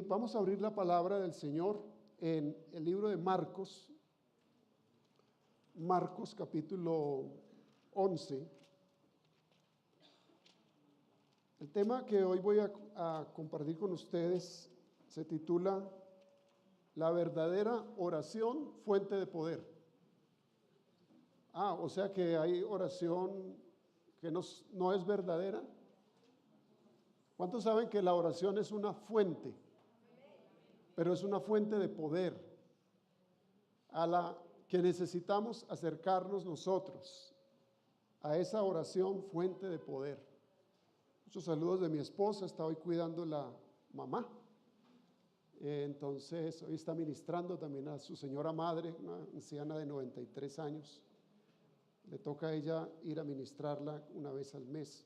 vamos a abrir la palabra del Señor en el libro de Marcos, Marcos capítulo 11. El tema que hoy voy a compartir con ustedes se titula La verdadera oración, fuente de poder. O sea que hay oración que no es verdadera. ¿Cuántos saben que la oración es una fuente? Pero es una fuente de poder a la que necesitamos acercarnos nosotros, a esa oración fuente de poder. Muchos saludos de mi esposa, está hoy cuidando la mamá. Entonces hoy está ministrando también a su señora madre, una anciana de 93 años. Le toca a ella ir a ministrarla una vez al mes.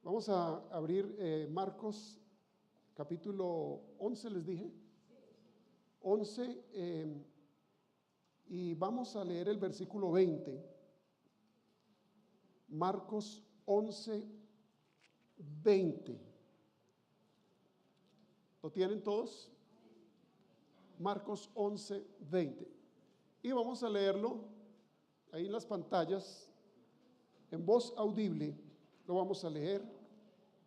Vamos a abrir Marcos capítulo 11, les dije. 11, y vamos a leer el versículo 20. Marcos 11, 20. ¿Lo tienen todos? Marcos 11, 20. Y vamos a leerlo ahí en las pantallas, en voz audible, lo vamos a leer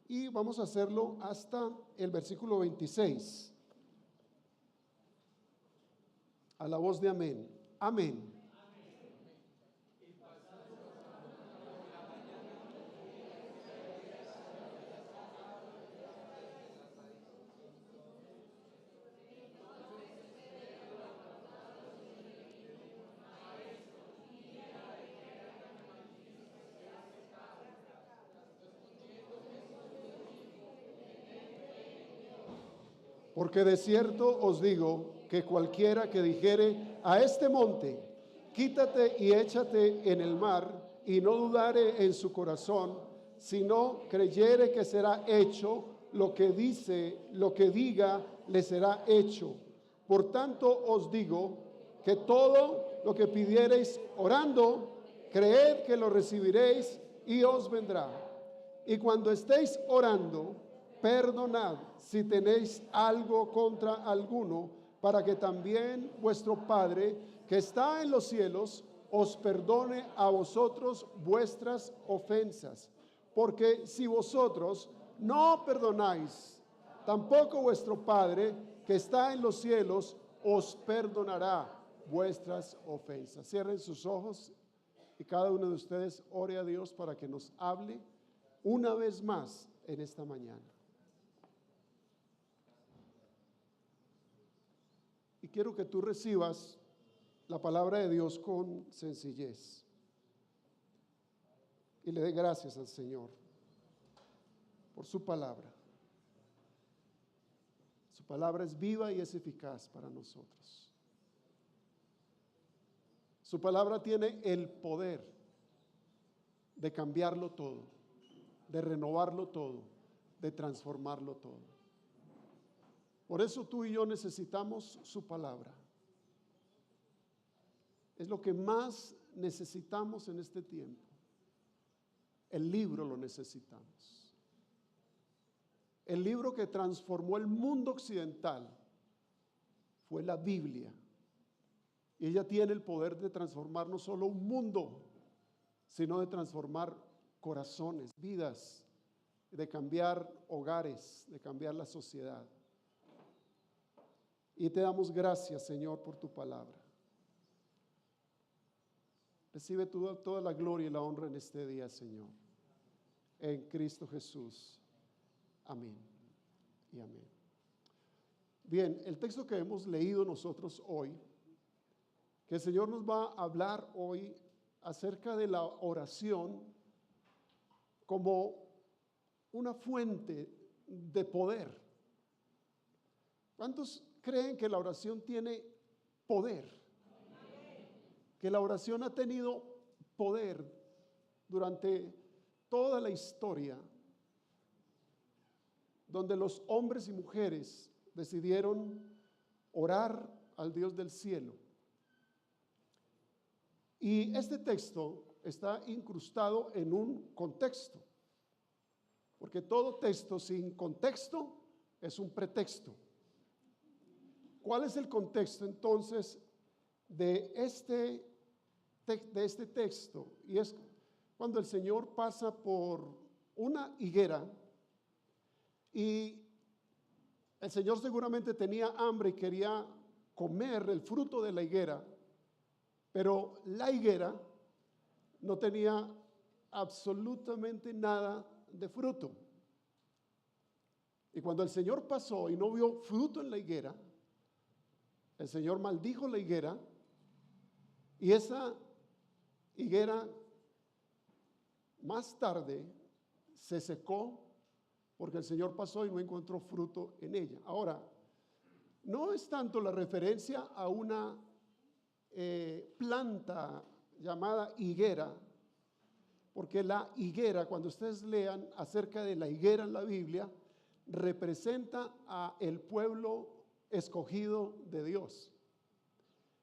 y vamos a hacerlo hasta el versículo 26. A la voz de amén. Amén. Porque de cierto os digo que cualquiera que dijere a este monte, quítate y échate en el mar, y no dudare en su corazón, sino creyere que será hecho lo que diga, le será hecho. Por tanto os digo que todo lo que pidiereis orando, creed que lo recibiréis y os vendrá. Y cuando estéis orando, perdonad si tenéis algo contra alguno, para que también vuestro Padre que está en los cielos os perdone a vosotros vuestras ofensas. Porque si vosotros no perdonáis, tampoco vuestro Padre que está en los cielos os perdonará vuestras ofensas. Cierren sus ojos y cada uno de ustedes ore a Dios para que nos hable una vez más en esta mañana. Y quiero que tú recibas la palabra de Dios con sencillez y le dé gracias al Señor por su palabra. Su palabra es viva y es eficaz para nosotros. Su palabra tiene el poder de cambiarlo todo, de renovarlo todo, de transformarlo todo. Por eso tú y yo necesitamos su palabra. Es lo que más necesitamos en este tiempo. El libro lo necesitamos. El libro que transformó el mundo occidental fue la Biblia. Y ella tiene el poder de transformar no solo un mundo, sino de transformar corazones, vidas, de cambiar hogares, de cambiar la sociedad. Y te damos gracias, Señor, por tu palabra. Recibe toda la gloria y la honra en este día, Señor. En Cristo Jesús. Amén y amén. Bien, el texto que hemos leído nosotros hoy, que el Señor nos va a hablar hoy acerca de la oración como una fuente de poder. ¿Cuántos creen que la oración tiene poder? Que la oración ha tenido poder durante toda la historia, donde los hombres y mujeres decidieron orar al Dios del cielo. Y este texto está incrustado en un contexto, porque todo texto sin contexto es un pretexto. ¿cuál es el contexto entonces de este texto? Y es cuando el Señor pasa por una higuera y el Señor seguramente tenía hambre y quería comer el fruto de la higuera, pero la higuera no tenía absolutamente nada de fruto. Y cuando el Señor pasó y no vio fruto en la higuera, el Señor maldijo la higuera y esa higuera más tarde se secó porque el Señor pasó y no encontró fruto en ella. Ahora, no es tanto la referencia a una planta llamada higuera, porque la higuera, cuando ustedes lean acerca de la higuera en la Biblia, representa a el pueblo escogido de Dios.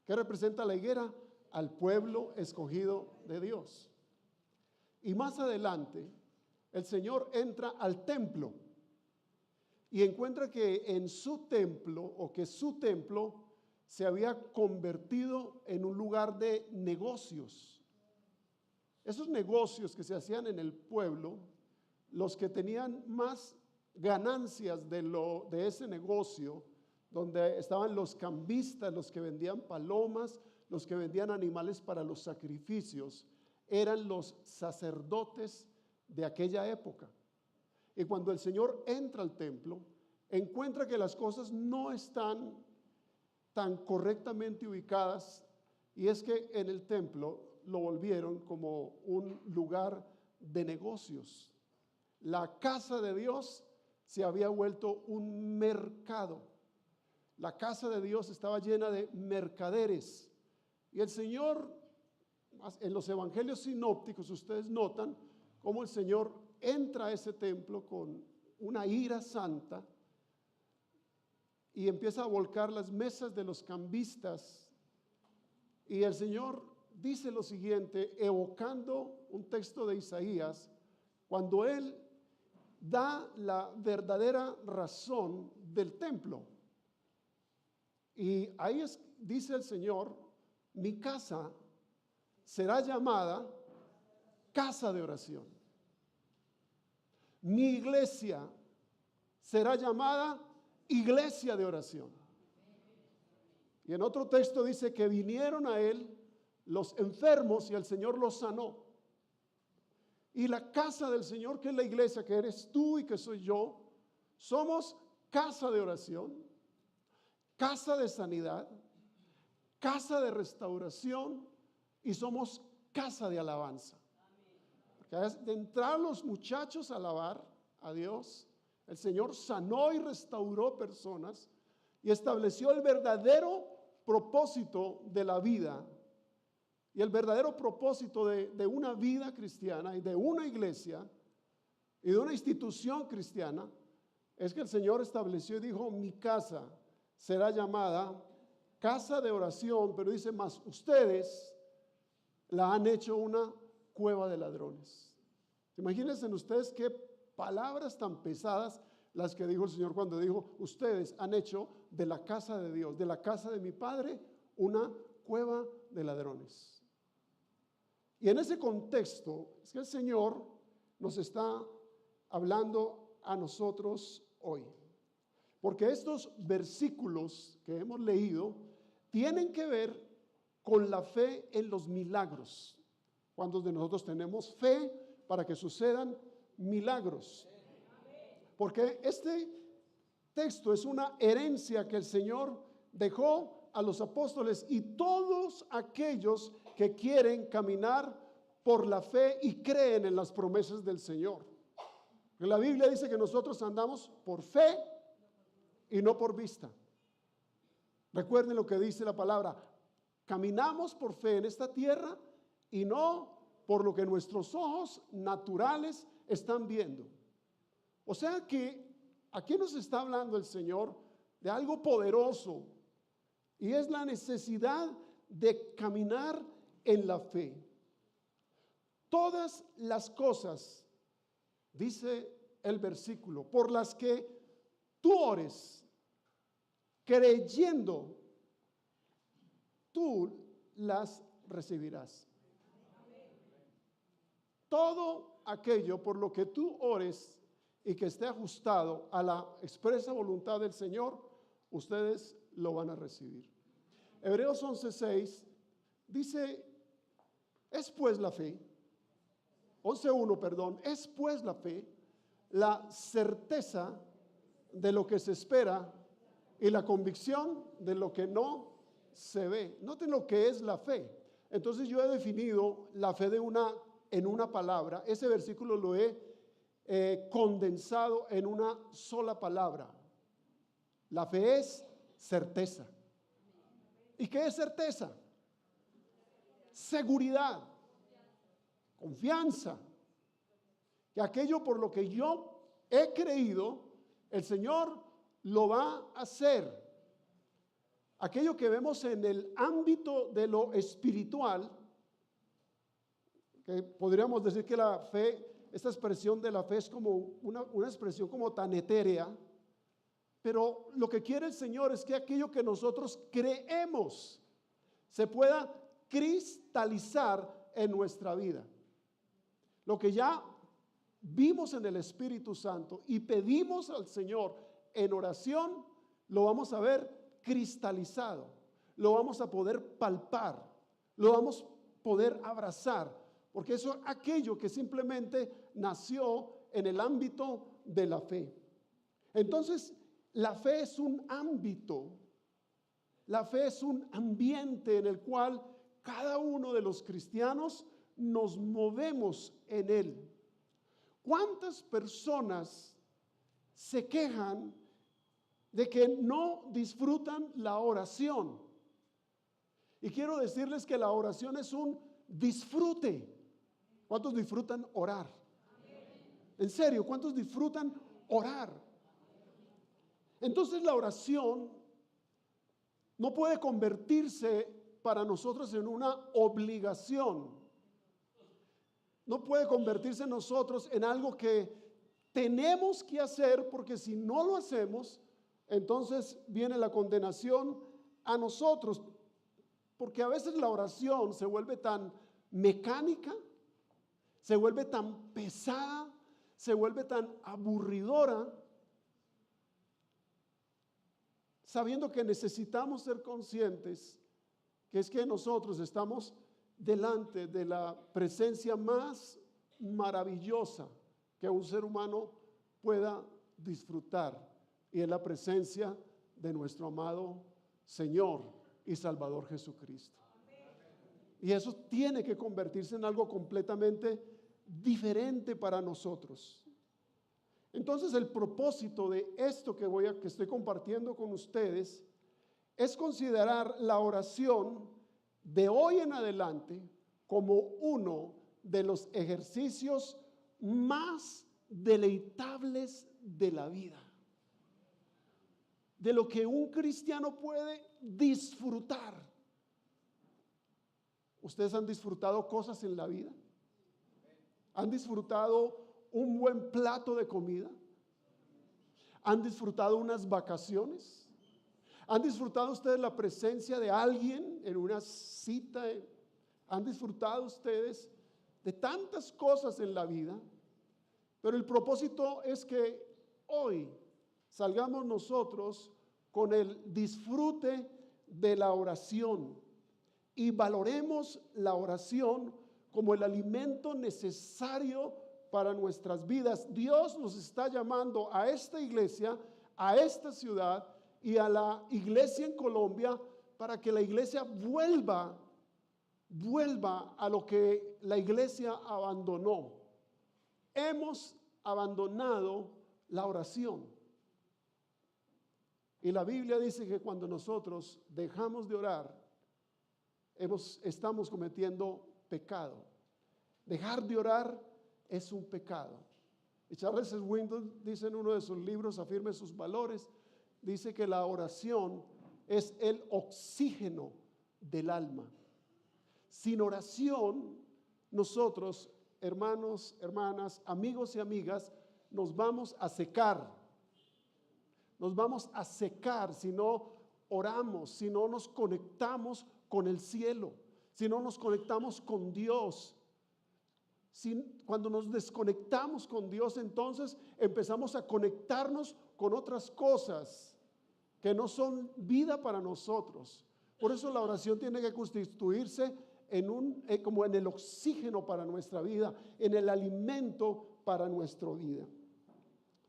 ¿Qué representa la higuera? Al pueblo escogido de Dios. Y más adelante, el Señor entra al templo y encuentra que en su templo, o que su templo se había convertido en un lugar de negocios. Esos negocios que se hacían en el pueblo, los que tenían más ganancias de ese negocio, donde estaban los cambistas, los que vendían palomas, los que vendían animales para los sacrificios, eran los sacerdotes de aquella época. Y cuando el Señor entra al templo, encuentra que las cosas no están tan correctamente ubicadas, y es que en el templo lo volvieron como un lugar de negocios. La casa de Dios se había vuelto un mercado. La casa de Dios estaba llena de mercaderes. Y el Señor, en los evangelios sinópticos, ustedes notan cómo el Señor entra a ese templo con una ira santa y empieza a volcar las mesas de los cambistas. Y el Señor dice lo siguiente, evocando un texto de Isaías, cuando Él da la verdadera razón del templo. Y ahí dice el Señor, mi casa será llamada casa de oración. Mi iglesia será llamada iglesia de oración. Y en otro texto dice que vinieron a Él los enfermos y el Señor los sanó. Y la casa del Señor, que es la iglesia, que eres tú y que soy yo, somos casa de oración, casa de sanidad, casa de restauración y somos casa de alabanza. Porque de entrar los muchachos a alabar a Dios, el Señor sanó y restauró personas y estableció el verdadero propósito de la vida. Y el verdadero propósito de una vida cristiana y de una iglesia y de una institución cristiana es que el Señor estableció y dijo, mi casa será llamada casa de oración, pero dice más, ustedes la han hecho una cueva de ladrones. Imagínense ustedes qué palabras tan pesadas las que dijo el Señor cuando dijo, ustedes han hecho de la casa de Dios, de la casa de mi Padre, una cueva de ladrones. Y en ese contexto es que el Señor nos está hablando a nosotros hoy. Porque estos versículos que hemos leído tienen que ver con la fe en los milagros. ¿Cuántos de nosotros tenemos fe para que sucedan milagros? Porque este texto es una herencia que el Señor dejó a los apóstoles y todos aquellos que quieren caminar por la fe y creen en las promesas del Señor. Porque la Biblia dice que nosotros andamos por fe y no por vista. Recuerden lo que dice la palabra, caminamos por fe en esta tierra y no por lo que nuestros ojos naturales están viendo. O sea que aquí nos está hablando el Señor de algo poderoso y es la necesidad de caminar en la fe. Todas las cosas, dice el versículo, por las que tú ores, creyendo, tú las recibirás. Todo aquello por lo que tú ores y que esté ajustado a la expresa voluntad del Señor, ustedes lo van a recibir. Hebreos 11:6 dice, es pues la fe, 11:1, perdón, es pues la fe, la certeza de lo que se espera y la convicción de lo que no se ve. Noten lo que es la fe. Entonces yo he definido la fe en una palabra. Ese versículo lo he condensado en una sola palabra. La fe es certeza. ¿Y qué es certeza? Seguridad, confianza, que aquello por lo que yo he creído, el Señor lo va a hacer. Aquello que vemos en el ámbito de lo espiritual, que podríamos decir que la fe, esta expresión de la fe es como una expresión como tan etérea, pero lo que quiere el Señor es que aquello que nosotros creemos se pueda cristalizar en nuestra vida. Lo que ya vimos en el Espíritu Santo y pedimos al Señor en oración, lo vamos a ver cristalizado, lo vamos a poder palpar, lo vamos a poder abrazar, porque eso es aquello que simplemente nació en el ámbito de la fe. Entonces, la fe es un ámbito, la fe es un ambiente en el cual cada uno de los cristianos nos movemos en él. ¿Cuántas personas se quejan de que no disfrutan la oración? Y quiero decirles que la oración es un disfrute. ¿Cuántos disfrutan orar? En serio, ¿cuántos disfrutan orar? Entonces la oración no puede convertirse para nosotros en una obligación. No puede convertirse en nosotros en algo que tenemos que hacer, porque si no lo hacemos, entonces viene la condenación a nosotros. Porque a veces la oración se vuelve tan mecánica, se vuelve tan pesada, se vuelve tan aburridora, sabiendo que necesitamos ser conscientes que es que nosotros estamos delante de la presencia más maravillosa que un ser humano pueda disfrutar, y es la presencia de nuestro amado Señor y Salvador Jesucristo. Y eso tiene que convertirse en algo completamente diferente para nosotros. Entonces el propósito de esto que estoy compartiendo con ustedes es considerar la oración de hoy en adelante como uno de los ejercicios más deleitables de la vida, de lo que un cristiano puede disfrutar. ¿Ustedes han disfrutado cosas en la vida? ¿Han disfrutado un buen plato de comida? ¿Han disfrutado unas vacaciones? ¿Han disfrutado ustedes la presencia de alguien en una cita? ¿Han disfrutado ustedes de tantas cosas en la vida? Pero el propósito es que hoy salgamos nosotros con el disfrute de la oración y valoremos la oración como el alimento necesario para nuestras vidas. Dios nos está llamando a esta iglesia, a esta ciudad y a la iglesia en Colombia, para que la iglesia vuelva a lo que la iglesia abandonó. Hemos abandonado la oración. Y la Biblia dice que cuando nosotros dejamos de orar, estamos cometiendo pecado. Dejar de orar es un pecado. Y Charles Swindoll dice en uno de sus libros, Afirme sus valores, dice que la oración es el oxígeno del alma. Sin oración, nosotros, hermanos, hermanas, amigos y amigas, nos vamos a secar. nos vamos a secar si no oramos, si no nos conectamos con el cielo, si no nos conectamos con Dios. Cuando nos desconectamos con Dios, entonces empezamos a conectarnos con otras cosas que no son vida para nosotros. Por eso la oración tiene que constituirse como en el oxígeno para nuestra vida, en el alimento para nuestra vida.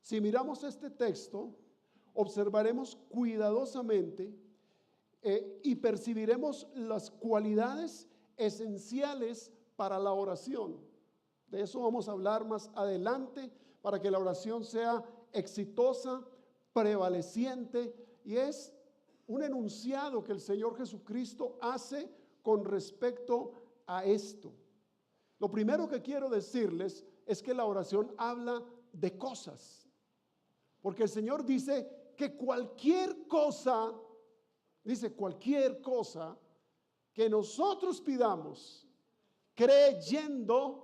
Si miramos este texto, observaremos cuidadosamente y percibiremos las cualidades esenciales para la oración. De eso vamos a hablar más adelante para que la oración sea exitosa, prevaleciente, y es un enunciado que el Señor Jesucristo hace con respecto a esto. Lo primero que quiero decirles es que la oración habla de cosas, porque el Señor dice que cualquier cosa que nosotros pidamos creyendo,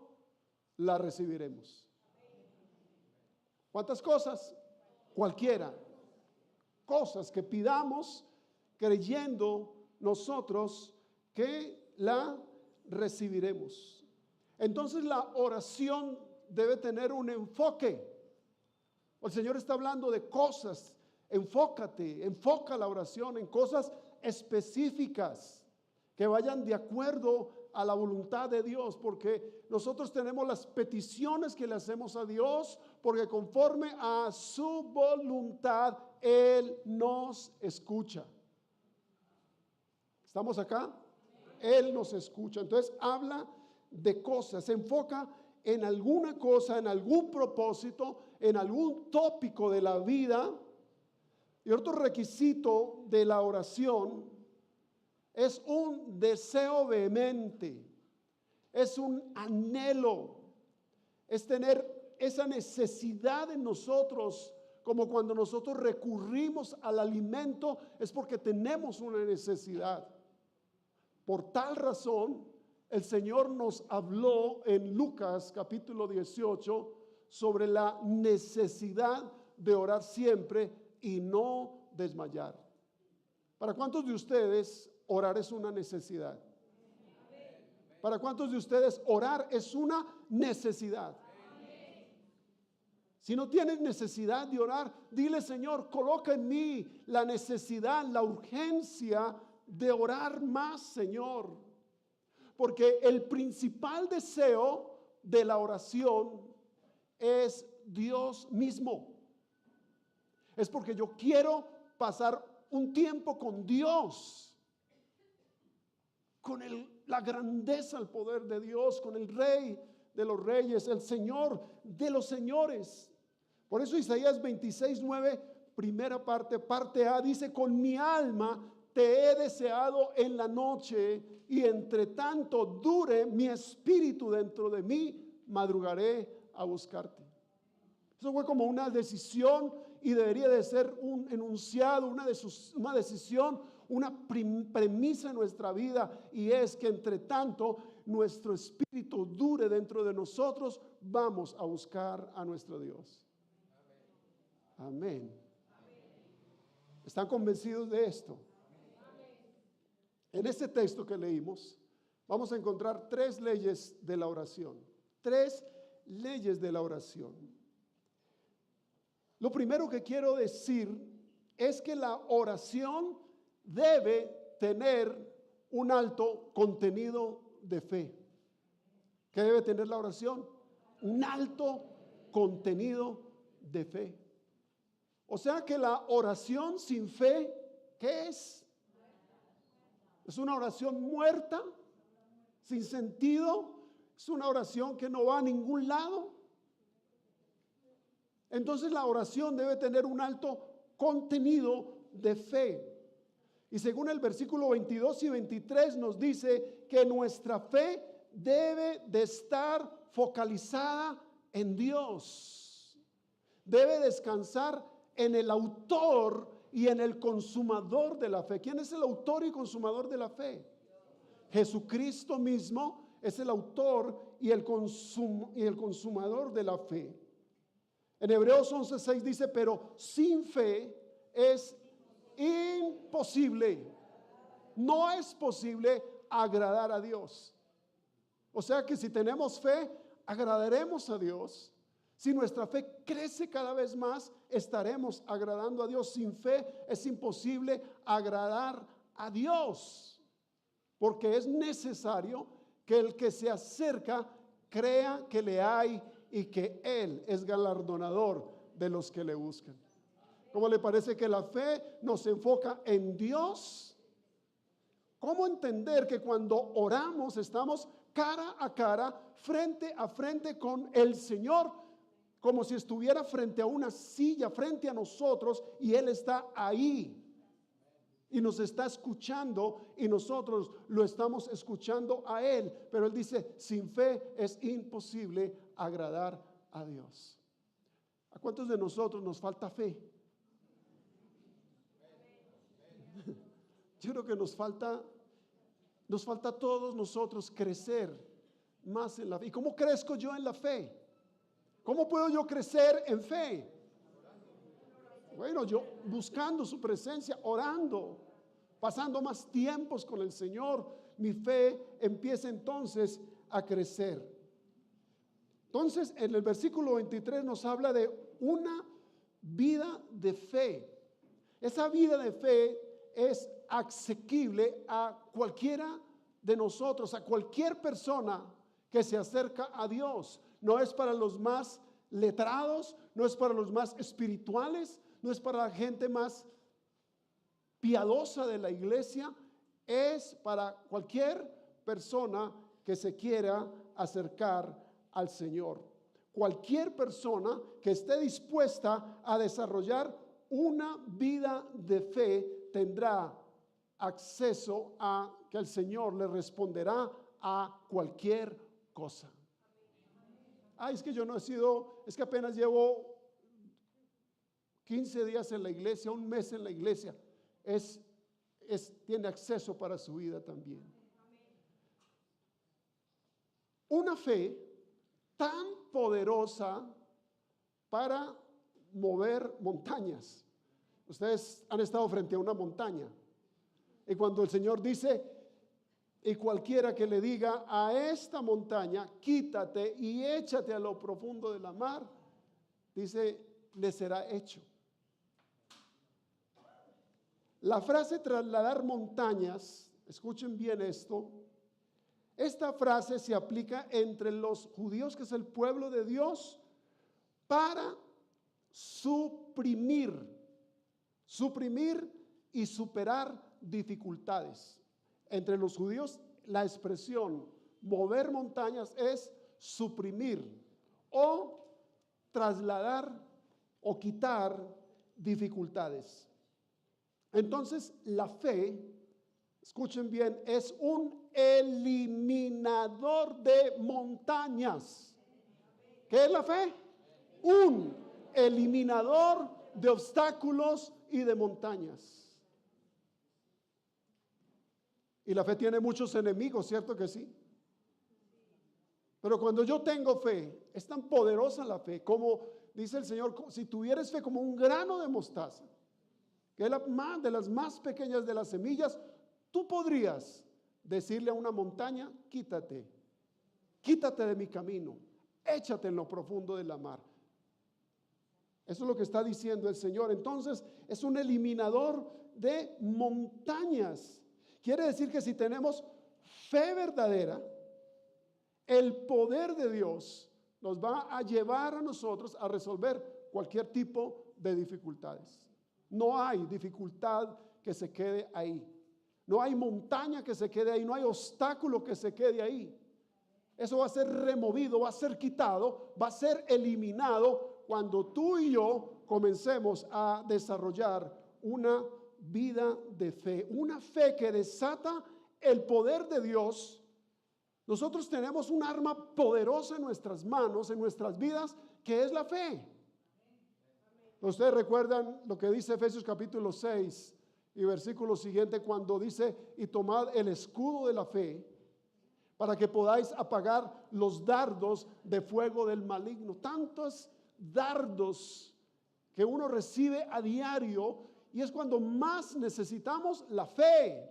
la recibiremos. ¿Cuántas cosas? Cualquiera. Cosas que pidamos creyendo nosotros que la recibiremos. Entonces la oración debe tener un enfoque. El Señor está hablando de cosas. Enfoca la oración en cosas específicas que vayan de acuerdo a la voluntad de Dios, porque nosotros tenemos las peticiones que le hacemos a Dios, porque conforme a su voluntad Él nos escucha. ¿Estamos acá? Él nos escucha. Entonces habla de cosas, se enfoca en alguna cosa, en algún propósito, en algún tópico de la vida. Y otro requisito de la oración es un deseo vehemente, es un anhelo, es tener esa necesidad en nosotros, como cuando nosotros recurrimos al alimento, es porque tenemos una necesidad. Por tal razón, el Señor nos habló en Lucas capítulo 18 sobre la necesidad de orar siempre y no desmayar. ¿Para cuántos de ustedes orar es una necesidad? ¿Para cuántos de ustedes orar es una necesidad? Si no tienes necesidad de orar, dile: Señor, coloca en mí la necesidad, la urgencia de orar más, Señor. Porque el principal deseo de la oración es Dios mismo. Es porque yo quiero pasar un tiempo con Dios, con la grandeza, el poder de Dios, con el Rey de los reyes, el Señor de los señores. Por eso Isaías 26:9, primera parte A, dice: con mi alma te he deseado en la noche, y entre tanto dure mi espíritu dentro de mí, madrugaré a buscarte. Eso fue como una decisión, y debería de ser un enunciado, una decisión, una premisa en nuestra vida, y es que entre tanto nuestro espíritu dure dentro de nosotros, vamos a buscar a nuestro Dios. Amén. ¿Están convencidos de esto? En este texto que leímos, vamos a encontrar 3 leyes de la oración. 3 leyes de la oración. Lo primero que quiero decir es que la oración debe tener un alto contenido de fe. ¿Qué debe tener la oración? Un alto contenido de fe. O sea que la oración sin fe, ¿qué es? Es una oración muerta, sin sentido, es una oración que no va a ningún lado. Entonces la oración debe tener un alto contenido de fe. Y según el versículo 22 y 23 nos dice que nuestra fe debe de estar focalizada en Dios. Debe descansar en el autor y en el consumador de la fe. ¿Quién es el autor y consumador de la fe? Jesucristo mismo es el autor y el consumador de la fe. En Hebreos 11:6 dice: pero sin fe es imposible. No es posible agradar a Dios. O sea que si tenemos fe, agradaremos a Dios. Si nuestra fe crece cada vez más, estaremos agradando a Dios. Sin fe es imposible agradar a Dios, porque es necesario que el que se acerca crea que le hay y que Él es galardonador de los que le buscan. ¿Cómo le parece que la fe nos enfoca en Dios? ¿Cómo entender que cuando oramos estamos cara a cara, frente a frente con el Señor, como si estuviera frente a una silla, frente a nosotros, y Él está ahí y nos está escuchando y nosotros lo estamos escuchando a Él? Pero Él dice, sin fe es imposible agradar a Dios. ¿A cuántos de nosotros nos falta fe? Yo creo que nos falta a todos nosotros crecer más en la fe. ¿Y cómo crezco yo en la fe? ¿Cómo puedo yo crecer en fe? Bueno, yo buscando su presencia, orando, pasando más tiempos con el Señor, mi fe empieza entonces a crecer. Entonces, en el versículo 23 nos habla de una vida de fe. Esa vida de fe es asequible a cualquiera de nosotros, a cualquier persona que se acerca a Dios. No es para los más letrados, no es para los más espirituales, no es para la gente más piadosa de la iglesia, es para cualquier persona que se quiera acercar al Señor. Cualquier persona que esté dispuesta a desarrollar una vida de fe tendrá acceso a que el Señor le responderá a cualquier cosa. Es que yo no he sido, es que apenas llevo 15 días en la iglesia, un mes en la iglesia. Tiene acceso para su vida también. Una fe tan poderosa para mover montañas. Ustedes han estado frente a una montaña y cuando el Señor dice, y cualquiera que le diga a esta montaña, quítate y échate a lo profundo de la mar, dice, le será hecho. La frase trasladar montañas, escuchen bien esto, esta frase se aplica entre los judíos, que es el pueblo de Dios, para suprimir y superar dificultades. Entre los judíos, la expresión mover montañas es suprimir o trasladar o quitar dificultades. Entonces, la fe, escuchen bien, es un eliminador de montañas. ¿Qué es la fe? Un eliminador de obstáculos y de montañas. Y la fe tiene muchos enemigos, ¿cierto que sí? Pero cuando yo tengo fe, es tan poderosa la fe, como dice el Señor, si tuvieres fe como un grano de mostaza, que es de las más pequeñas de las semillas, tú podrías decirle a una montaña, quítate de mi camino, échate en lo profundo de la mar. Eso es lo que está diciendo el Señor. Entonces, es un eliminador de montañas. Quiere decir que si tenemos fe verdadera, el poder de Dios nos va a llevar a nosotros a resolver cualquier tipo de dificultades. No hay dificultad que se quede ahí. No hay montaña que se quede ahí. No hay obstáculo que se quede ahí. Eso va a ser removido, va a ser quitado, va a ser eliminado cuando tú y yo comencemos a desarrollar una vida de fe, una fe que desata el poder de Dios. Nosotros tenemos un arma poderosa en nuestras manos, en nuestras vidas, que es la fe. Ustedes recuerdan lo que dice Efesios capítulo 6 y versículo siguiente, cuando dice, y tomad el escudo de la fe para que podáis apagar los dardos de fuego del maligno. Tantos dardos que uno recibe a diario y es cuando más necesitamos la fe.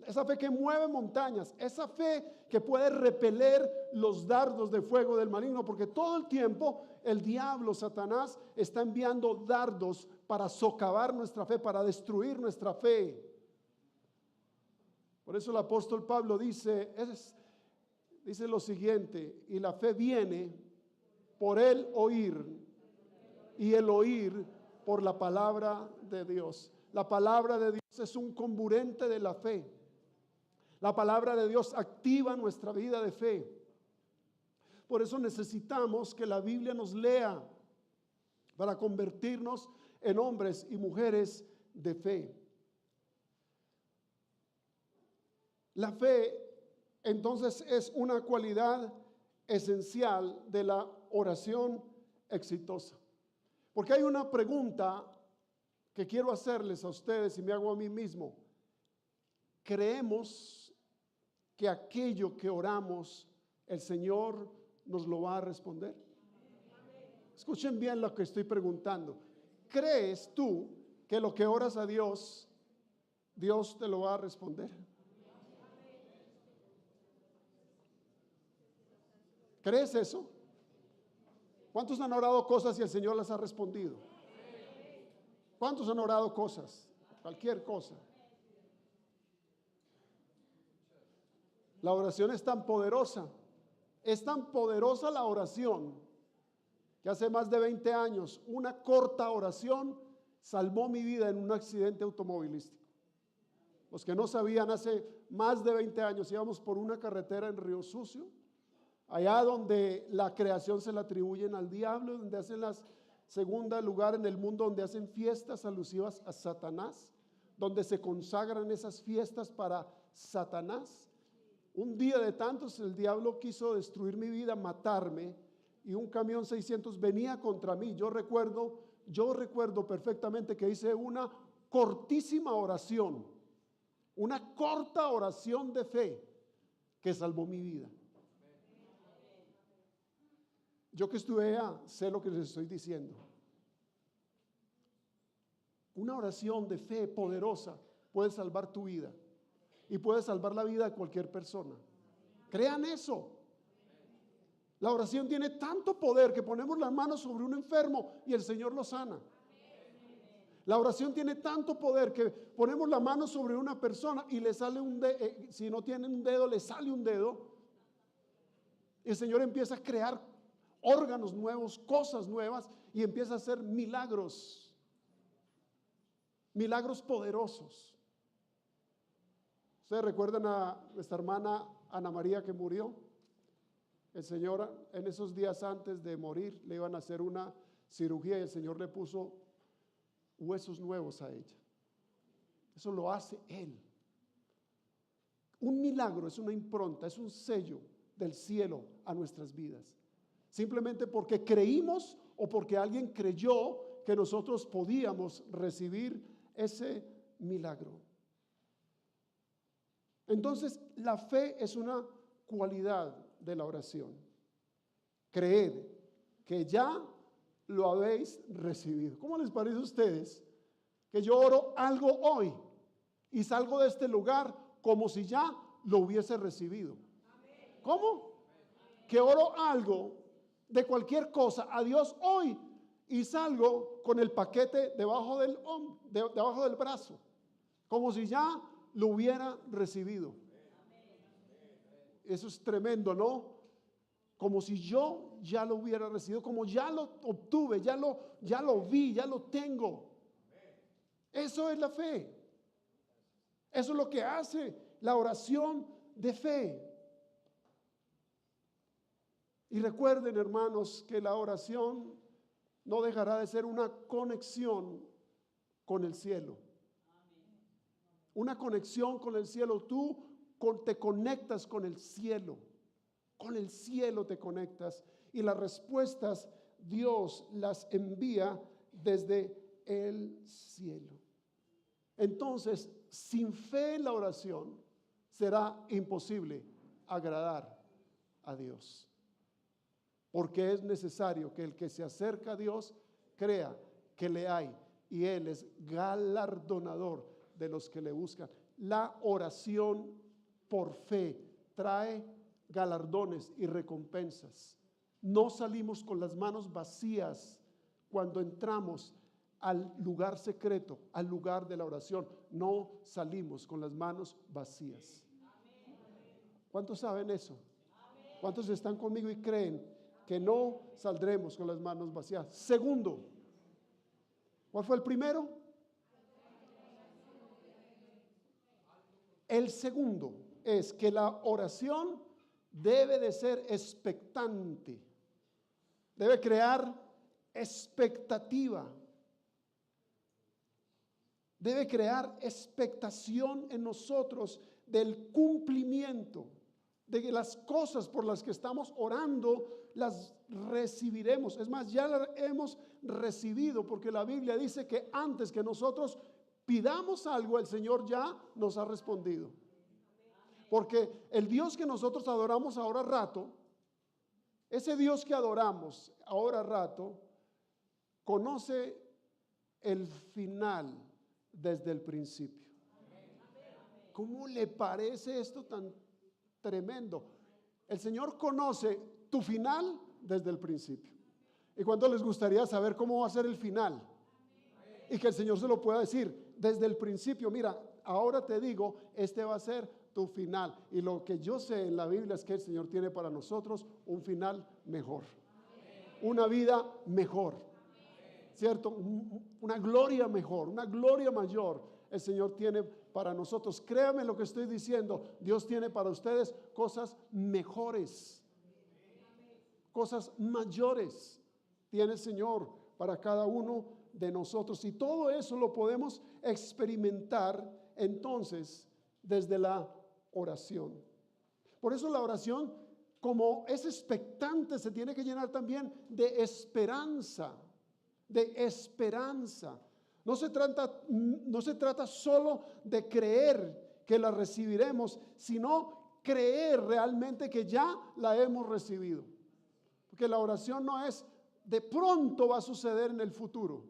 Esa fe que mueve montañas, esa fe que puede repeler los dardos de fuego del maligno, porque todo el tiempo el diablo, Satanás, está enviando dardos para socavar nuestra fe, para destruir nuestra fe. Por eso el apóstol Pablo dice lo siguiente: y la fe viene por el oír, y el oír por la palabra de Dios. La palabra de Dios es un comburente de la fe. La palabra de Dios activa nuestra vida de fe. Por eso necesitamos que la Biblia nos lea para convertirnos en hombres y mujeres de fe. La fe, entonces, es una cualidad esencial de la oración exitosa. Porque hay una pregunta que quiero hacerles a ustedes y me hago a mí mismo. ¿Creemos que aquello que oramos, el Señor nos lo va a responder? Escuchen bien lo que estoy preguntando. ¿Crees tú que lo que oras a Dios, Dios te lo va a responder? ¿Crees eso? ¿Cuántos han orado cosas y el Señor las ha respondido? ¿Cuántos han orado cosas? Cualquier cosa. La oración es tan poderosa la oración, que hace más de 20 años, una corta oración salvó mi vida en un accidente automovilístico. Los que no sabían, hace más de 20 años íbamos por una carretera en Río Sucio, allá donde la creación se la atribuyen al diablo, donde hacen segundo lugar en el mundo donde hacen fiestas alusivas a Satanás, donde se consagran esas fiestas para Satanás. Un día de tantos el diablo quiso destruir mi vida, matarme, y un camión 600 venía contra mí. Yo recuerdo perfectamente que hice una cortísima oración, una corta oración de fe que salvó mi vida. Yo que estuve allá, sé lo que les estoy diciendo. Una oración de fe poderosa puede salvar tu vida y puede salvar la vida de cualquier persona. Crean eso. La oración tiene tanto poder que ponemos las manos sobre un enfermo y el Señor lo sana. La oración tiene tanto poder que ponemos la mano sobre una persona y le sale un dedo, si no tiene un dedo, le sale un dedo. El Señor empieza a crear órganos nuevos, cosas nuevas, y empieza a hacer milagros poderosos. ¿Ustedes recuerdan a nuestra hermana Ana María que murió? El Señor, en esos días antes de morir, le iban a hacer una cirugía y el Señor le puso huesos nuevos a ella. Eso lo hace Él. Un milagro es una impronta, es un sello del cielo a nuestras vidas. Simplemente porque creímos o porque alguien creyó que nosotros podíamos recibir ese milagro. Entonces, la fe es una cualidad de la oración. Creed que ya lo habéis recibido. ¿Cómo les parece a ustedes que yo oro algo hoy y salgo de este lugar como si ya lo hubiese recibido? ¿Cómo? Que oro algo de cualquier cosa a Dios hoy y salgo con el paquete debajo del brazo, como si ya lo hubiera recibido. Eso es tremendo, ¿no? Como si yo ya lo hubiera recibido, como ya lo obtuve, ya lo vi, ya lo tengo. Eso es la fe. Eso es lo que hace la oración de fe. Y recuerden, hermanos, que la oración no dejará de ser una conexión con el cielo. Una conexión con el cielo. Tú te conectas con el cielo. Con el cielo te conectas. Y las respuestas Dios las envía desde el cielo. Entonces, sin fe en la oración, será imposible agradar a Dios. Porque es necesario que el que se acerca a Dios crea que le hay y Él es galardonador de los que le buscan. La oración por fe trae galardones y recompensas. No salimos con las manos vacías cuando entramos al lugar secreto, al lugar de la oración. No salimos con las manos vacías. ¿Cuántos saben eso? ¿Cuántos están conmigo y creen que no saldremos con las manos vacías? Segundo, ¿cuál fue el primero? El segundo es que la oración debe de ser expectante, debe crear expectativa, debe crear expectación en nosotros del cumplimiento, de que las cosas por las que estamos orando las recibiremos. Es más, ya las hemos recibido, porque la Biblia dice que antes que nosotros pidamos algo, el Señor ya nos ha respondido. Porque el Dios que nosotros adoramos ahora rato, ese Dios que adoramos ahora rato, conoce el final desde el principio. ¿Cómo le parece esto tan tremendo? El Señor conoce tu final desde el principio. ¿Y cuánto les gustaría saber cómo va a ser el final? Y que el Señor se lo pueda decir desde el principio. Mira, ahora te digo, este va a ser tu final. Y lo que yo sé en la Biblia es que el Señor tiene para nosotros un final mejor, una vida mejor, ¿cierto? Una gloria mejor, una gloria mayor el Señor tiene para nosotros. Créame lo que estoy diciendo, Dios tiene para ustedes cosas mejores, cosas mayores tiene el Señor para cada uno de nosotros, y todo eso lo podemos experimentar entonces desde la oración. Por eso la oración, como es expectante, se tiene que llenar también de esperanza, de esperanza. No se trata solo de creer que la recibiremos, sino creer realmente que ya la hemos recibido. Porque la oración no es de pronto va a suceder en el futuro.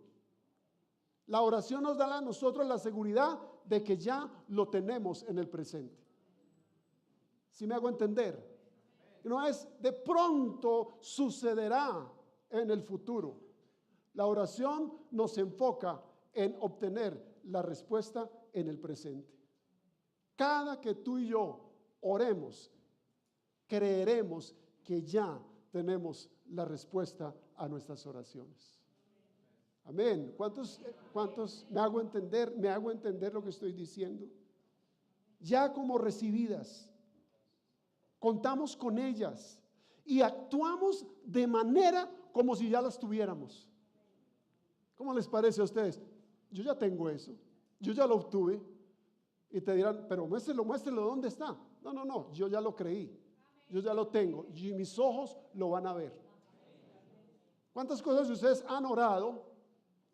La oración nos da a nosotros la seguridad de que ya lo tenemos en el presente. ¿Sí me hago entender? No es de pronto sucederá en el futuro. La oración nos enfoca en obtener la respuesta en el presente. Cada que tú y yo oremos, creeremos que ya tenemos la respuesta a nuestras oraciones. Amén. ¿Cuántos me hago entender? ¿Me hago entender lo que estoy diciendo? Ya como recibidas, contamos con ellas y actuamos de manera como si ya las tuviéramos. ¿Cómo les parece a ustedes? Yo ya tengo eso, yo ya lo obtuve. Y te dirán, pero muéstrelo, ¿dónde está? No, yo ya lo creí, yo ya lo tengo y mis ojos lo van a ver. ¿Cuántas cosas ustedes han orado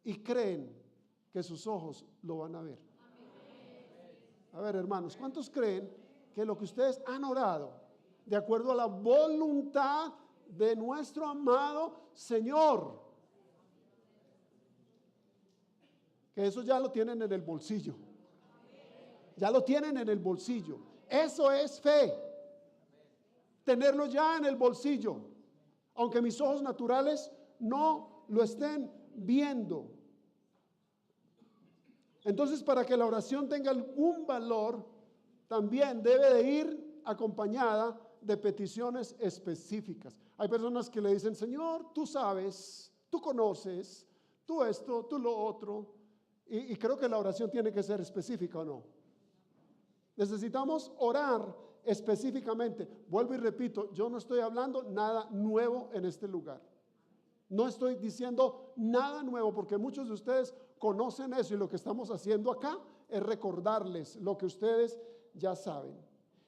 y creen que sus ojos lo van a ver? A ver, hermanos, ¿cuántos creen que lo que ustedes han orado, de acuerdo a la voluntad de nuestro amado Señor, que eso ya lo tienen en el bolsillo? Ya lo tienen en el bolsillo. Eso es fe. Tenerlo ya en el bolsillo, aunque mis ojos naturales no lo estén viendo. Entonces, para que la oración tenga algún valor, también debe de ir acompañada de peticiones específicas. Hay personas que le dicen, Señor, tú sabes, tú conoces, tú esto, tú lo otro. Y creo que la oración tiene que ser específica, ¿o no? Necesitamos orar específicamente. Vuelvo y repito, yo no estoy hablando nada nuevo en este lugar. No estoy diciendo nada nuevo, porque muchos de ustedes conocen eso, y lo que estamos haciendo acá es recordarles lo que ustedes ya saben.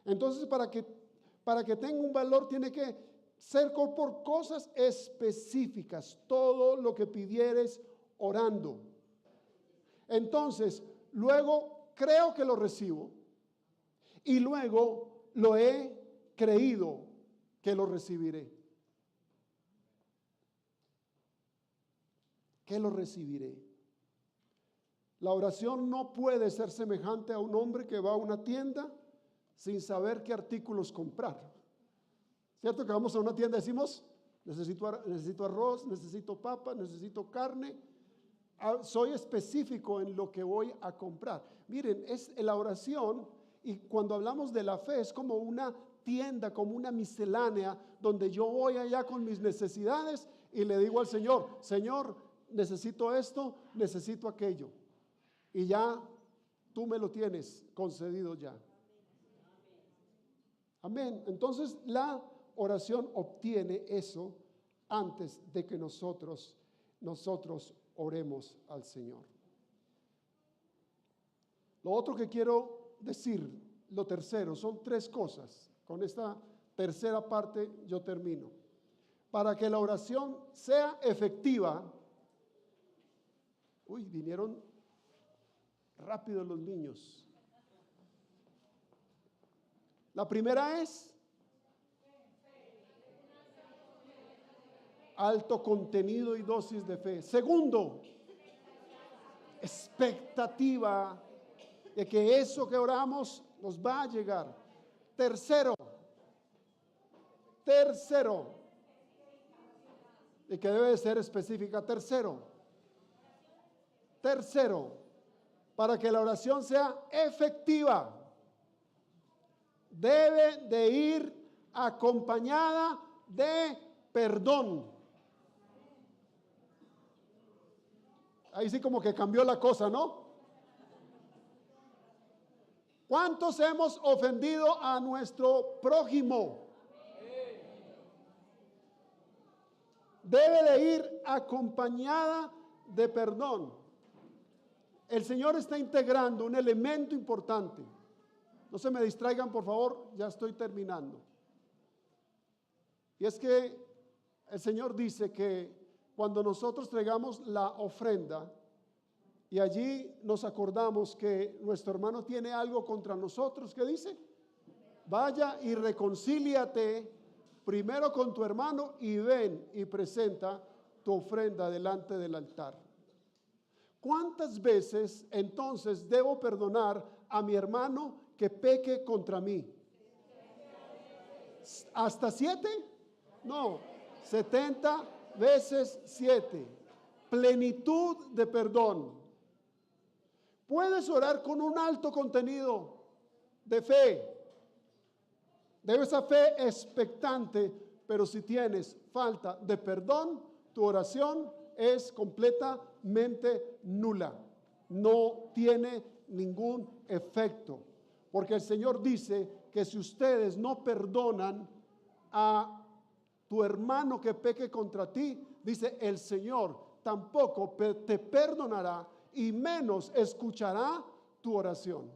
Entonces, para que tenga un valor, tiene que ser por cosas específicas, todo lo que pidieres orando. Entonces, luego creo que lo recibo. Y luego lo he creído que lo recibiré. Que lo recibiré. La oración no puede ser semejante a un hombre que va a una tienda sin saber qué artículos comprar. ¿Cierto que vamos a una tienda y decimos, necesito arroz, necesito papa, necesito carne? Soy específico en lo que voy a comprar. Miren, es la oración, y cuando hablamos de la fe es como una tienda, como una miscelánea, donde yo voy allá con mis necesidades y le digo al Señor, Señor, necesito esto, necesito aquello. Y ya tú me lo tienes concedido ya. Amén. Entonces la oración obtiene eso antes de que nosotros oremos al Señor. Lo otro que quiero decir, lo tercero, son tres cosas. Con esta tercera parte yo termino. Para que la oración sea efectiva, vinieron rápido los niños. La primera es alto contenido y dosis de fe. Segundo, expectativa de que eso que oramos nos va a llegar. Tercero, y que debe de ser específica. Tercero, para que la oración sea efectiva, debe de ir acompañada de perdón. Ahí sí como que cambió la cosa, ¿no? ¿Cuántos hemos ofendido a nuestro prójimo? Debe de ir acompañada de perdón. El Señor está integrando un elemento importante. No se me distraigan, por favor, ya estoy terminando. Y es que el Señor dice que cuando nosotros traigamos la ofrenda y allí nos acordamos que nuestro hermano tiene algo contra nosotros, ¿qué dice? Vaya y reconcíliate primero con tu hermano y ven y presenta tu ofrenda delante del altar. ¿Cuántas veces entonces debo perdonar a mi hermano que peque contra mí? ¿Hasta 7? No, 70 veces 7. Plenitud de perdón. Puedes orar con un alto contenido de fe. De esa fe expectante, pero si tienes falta de perdón, tu oración es completamente nula. No tiene ningún efecto. Porque el Señor dice que si ustedes no perdonan a tu hermano que peque contra ti, dice el Señor tampoco te perdonará y menos escuchará tu oración.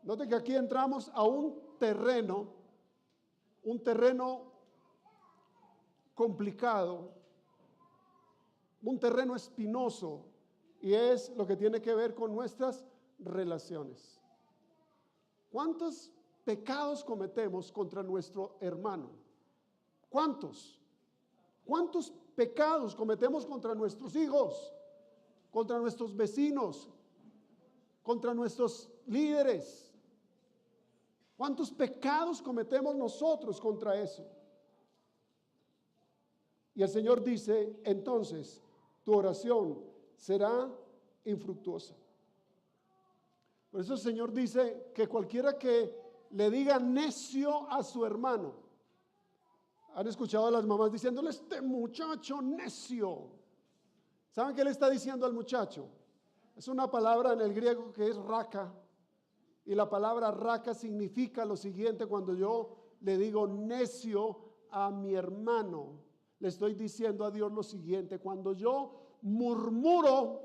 Note que aquí entramos a un terreno complicado, un terreno espinoso, y es lo que tiene que ver con nuestras relaciones. ¿Cuántos pecados cometemos contra nuestro hermano? ¿Cuántos? ¿Cuántos pecados cometemos contra nuestros hijos, contra nuestros vecinos, contra nuestros líderes? ¿Cuántos pecados cometemos nosotros contra eso? Y el Señor dice, entonces, tu oración será infructuosa. Por eso el Señor dice que cualquiera que le diga necio a su hermano. ¿Han escuchado a las mamás diciéndole, este muchacho necio? ¿Saben qué le está diciendo al muchacho? Es una palabra en el griego que es raka. Y la palabra raka significa lo siguiente: cuando yo le digo necio a mi hermano, le estoy diciendo a Dios lo siguiente: cuando yo murmuro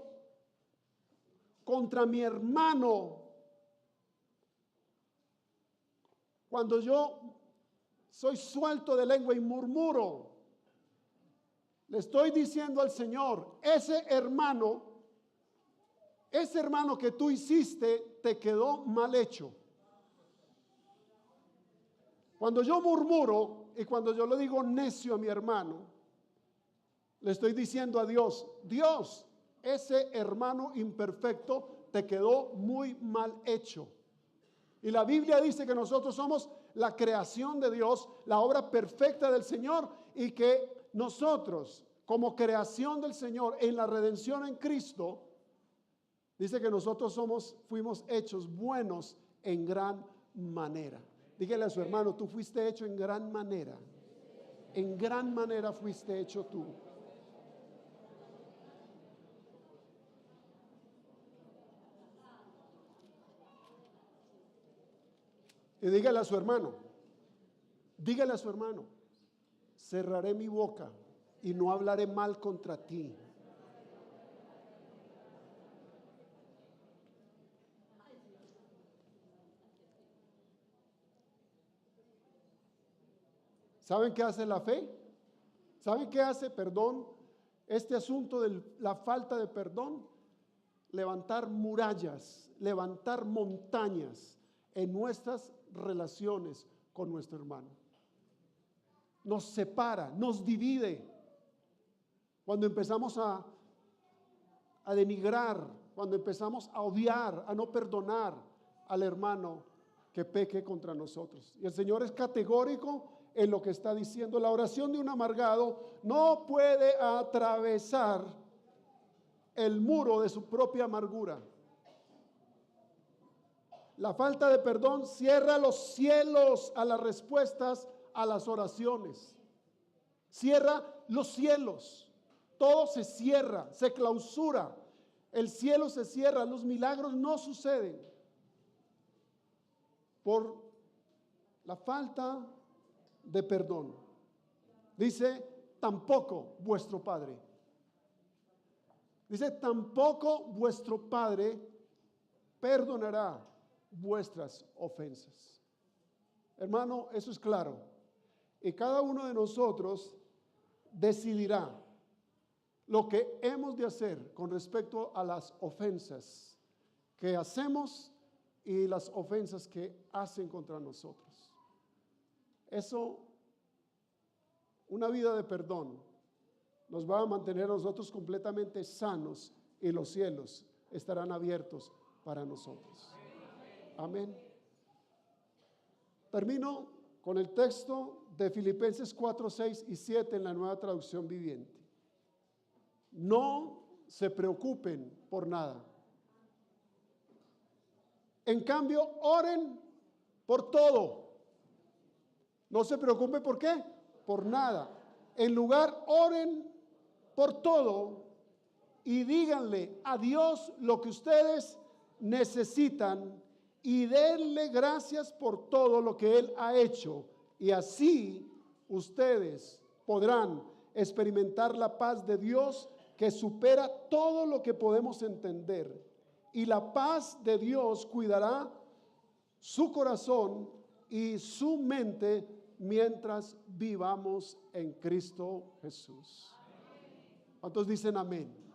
contra mi hermano, cuando yo soy suelto de lengua y murmuro, le estoy diciendo al Señor, ese hermano que tú hiciste te quedó mal hecho. Cuando yo murmuro y cuando yo le digo necio a mi hermano, le estoy diciendo a Dios, Dios, ese hermano imperfecto te quedó muy mal hecho. Y la Biblia dice que nosotros somos la creación de Dios, la obra perfecta del Señor, y que nosotros, como creación del Señor en la redención en Cristo, dice que nosotros fuimos hechos buenos en gran manera. Dígale a su hermano, tú fuiste hecho en gran manera. En gran manera fuiste hecho tú. Y dígale a su hermano, cerraré mi boca y no hablaré mal contra ti. ¿Saben qué hace la fe? ¿Saben qué hace perdón? Este asunto de la falta de perdón, levantar murallas, levantar montañas en nuestras relaciones con nuestro hermano. Nos separa, nos divide. Cuando empezamos a denigrar, cuando empezamos a odiar, a no perdonar al hermano que peque contra nosotros. Y el Señor es categórico en lo que está diciendo. La oración de un amargado no puede atravesar el muro de su propia amargura. La falta de perdón cierra los cielos a las respuestas a las oraciones. Cierra los cielos. Todo se cierra, se clausura. El cielo se cierra, los milagros no suceden por la falta de perdón. Dice, tampoco vuestro Padre. Dice, tampoco vuestro Padre perdonará vuestras ofensas. Hermano, eso es claro. Y cada uno de nosotros decidirá lo que hemos de hacer con respecto a las ofensas que hacemos y las ofensas que hacen contra nosotros. Eso, una vida de perdón, nos va a mantener a nosotros completamente sanos y los cielos estarán abiertos para nosotros. Amén. Termino con el texto de Filipenses 4, 6 y 7 en la Nueva Traducción Viviente. No se preocupen por nada. En cambio, oren por todo. No se preocupen por qué, por nada. En lugar, oren por todo y díganle a Dios lo que ustedes necesitan y denle gracias por todo lo que Él ha hecho. Y así ustedes podrán experimentar la paz de Dios que supera todo lo que podemos entender. Y la paz de Dios cuidará su corazón y su mente mientras vivamos en Cristo Jesús. ¿Cuántos dicen amén?